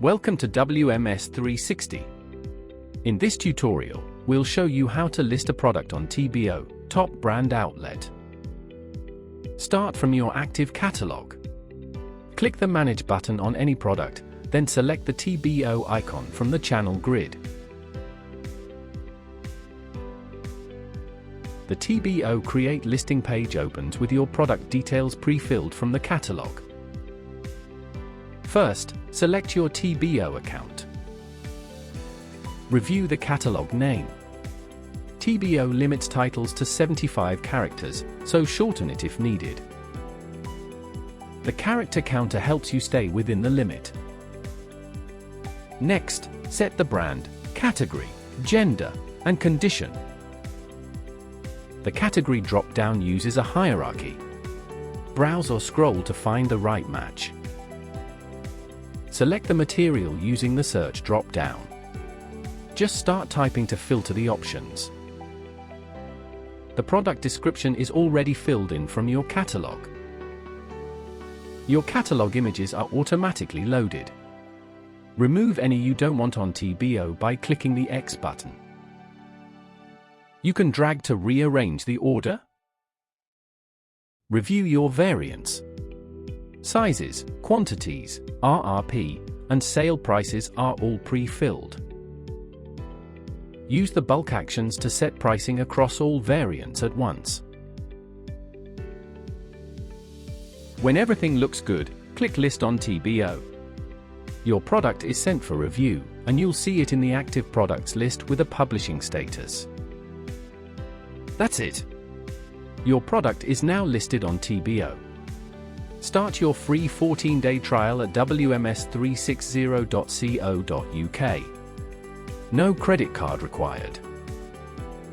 Welcome to WMS360. In this tutorial, we'll show you how to list a product on TBO, top brand outlet. Start from your Active Catalogue. Click the Manage button on any product, then select the TBO icon from the channel grid. The TBO Create Listing page opens with your product details pre-filled from the catalogue. First, select your TBO account. Review the catalogue name. TBO limits titles to 75 characters, so shorten it if needed. The character counter helps you stay within the limit. Next, set the brand, category, gender, and condition. The category drop-down uses a hierarchy. Browse or scroll to find the right match. Select the material using the search drop-down. Just start typing to filter the options. The product description is already filled in from your catalog. Your catalog images are automatically loaded. Remove any you don't want on TBO by clicking the X button. You can drag to rearrange the order. Review your variants. Sizes, quantities, RRP, and sale prices are all pre-filled. Use the bulk actions to set pricing across all variants at once. When everything looks good, click List on TBO. Your product is sent for review, and you'll see it in the active products list with a publishing status. That's it. Your product is now listed on TBO. Start your free 14-day trial at WMS360.co.uk. No credit card required.